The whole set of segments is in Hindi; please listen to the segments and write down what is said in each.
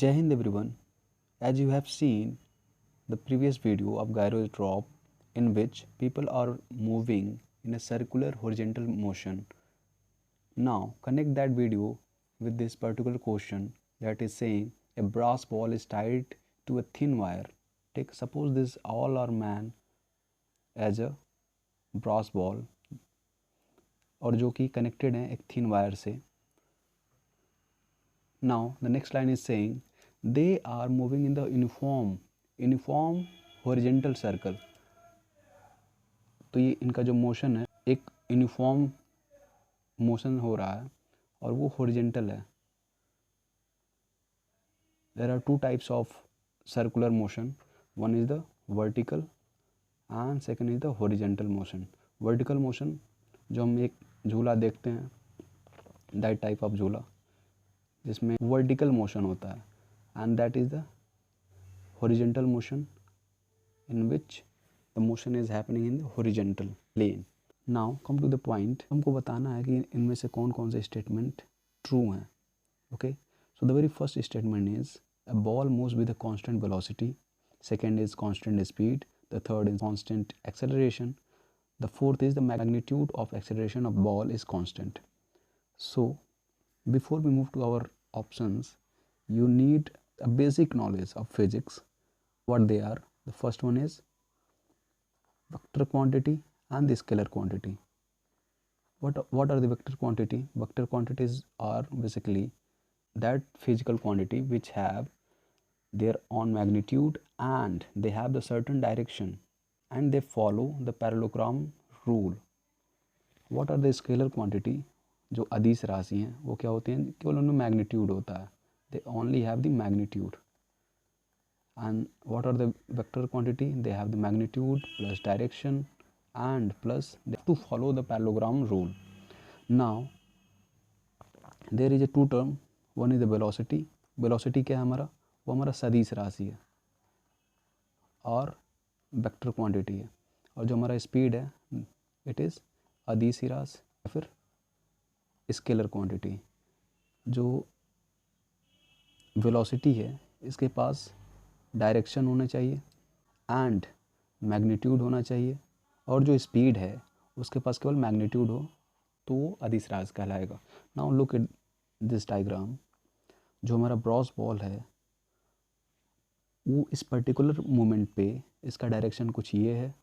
Jai Hind everyone. As you have seen the previous video of gyro drop in which people are moving in a circular horizontal motion. Now connect that video with this particular question that is saying a brass ball is tied to a thin wire. Take suppose this all are man as a brass ball और जो कि connected हैं एक thin wire से. Now the next line is saying they are moving in the uniform horizontal circle. तो ये इनका जो मोशन है एक यूनिफॉर्म मोशन हो रहा है और वो हॉरिजेंटल है. There are two types of circular motion. One is the vertical and second is the horizontal motion. Vertical motion जो हम एक झूला देखते हैं, दैट टाइप ऑफ झूला जिसमें वर्टिकल मोशन होता है, and that is the horizontal motion in which the motion is happening in the horizontal plane. Now come to the point. हमको बताना है कि इनमें से कौन कौन से स्टेटमेंट ट्रू हैं. Okay, so the very first statement is a ball moves with a constant velocity. Second is constant speed. The third is constant acceleration. The fourth is the magnitude of acceleration of ball is constant. So before we move to our options, you need a basic knowledge of physics. What they are? The first one is vector quantity and the scalar quantity. What are the vector quantity? Vector quantities are basically that physical quantity which have their own magnitude and they have the certain direction and they follow the parallelogram rule. What are the scalar quantity? जो अदिश राशि हैं वो क्या होती हैं? केवल उनमें मैग्नीट्यूड होता है. They only have the magnitude. And what are the vector quantity? They have the magnitude plus direction and plus they have to follow the parallelogram rule. Now there is a two term. One is the velocity. Velocity क्या है हमारा? वो हमारा सदिश राशि है और वेक्टर क्वांटिटी है. और जो हमारा स्पीड है इट इज़ अदिश राशि या फिर स्केलर क्वांटिटी. जो वेलोसिटी है इसके पास डायरेक्शन होना चाहिए एंड मैग्नीट्यूड होना चाहिए और जो स्पीड है उसके पास केवल मैग्नीट्यूड हो तो वो अदिश राशि कहलाएगा. Now look at this diagram. जो हमारा ब्रॉस बॉल है वो इस पर्टिकुलर मोमेंट पे इसका डायरेक्शन कुछ ये है,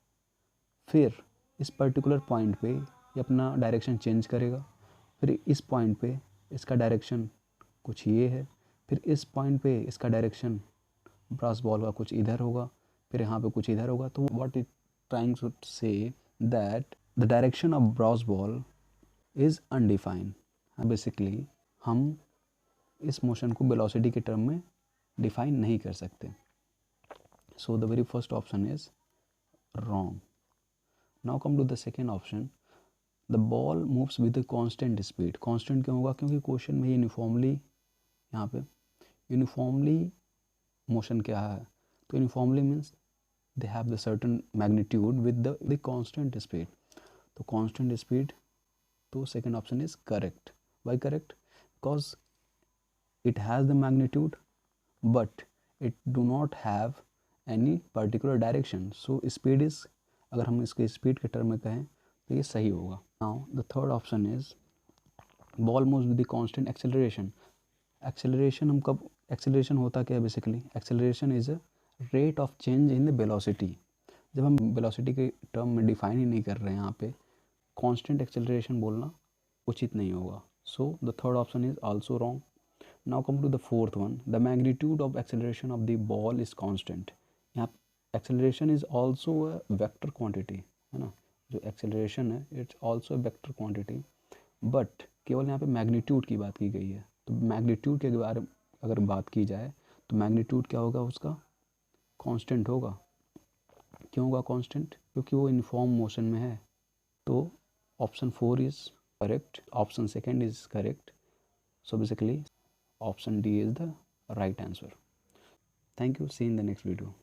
फिर इस पर्टिकुलर पॉइंट पे ये अपना डायरेक्शन चेंज करेगा, फिर इस पॉइंट पे इसका डायरेक्शन कुछ ये है, फिर इस पॉइंट पे इसका डायरेक्शन ब्रास बॉल का कुछ इधर होगा, फिर यहाँ पे कुछ इधर होगा. तो what it trying to say that the direction of brass ball is undefined. Basically हम इस मोशन को वेलोसिटी के टर्म में डिफाइन नहीं कर सकते. So the very first option is wrong. Now come to the second option. The ball moves with constant speed. Constant क्यों होगा? क्योंकि क्वेश्चन में यूनिफॉर्मली यहाँ पे यूनिफॉर्मली मोशन क्या है. तो uniformly means they have the certain magnitude with the constant speed. तो कांस्टेंट स्पीड, तो second option is correct. Why correct? Because it has the magnitude but it do not have any particular direction. So speed is, अगर हम इसके स्पीड के टर्म में कहें तो ये सही होगा. Now the third option is ball moves with the constant acceleration. Acceleration हम कब, एक्सेलरेशन होता क्या है? Basically acceleration is a rate of change in the velocity. जब हम वेलोसिटी के टर्म में डिफाइन ही नहीं कर रहे हैं यहाँ पे, कांस्टेंट एक्सेलरेशन बोलना उचित नहीं होगा. So the third option is also wrong. Now come to the fourth one. The magnitude of acceleration of the ball is constant. यहाँ acceleration is also a vector quantity, है ना. जो एक्सेलरेशन है it's also a vector quantity, but केवल यहाँ पे मैग्नीट्यूड की बात की गई है. तो मैग्नीट्यूड के बारे में अगर बात की जाए तो मैग्नीट्यूड क्या होगा? उसका कांस्टेंट होगा. क्यों होगा कांस्टेंट? क्योंकि वो यूनिफॉर्म मोशन में है. तो option 4 is correct, option second is correct. So basically option D is the right answer. Thank you. See in the next video.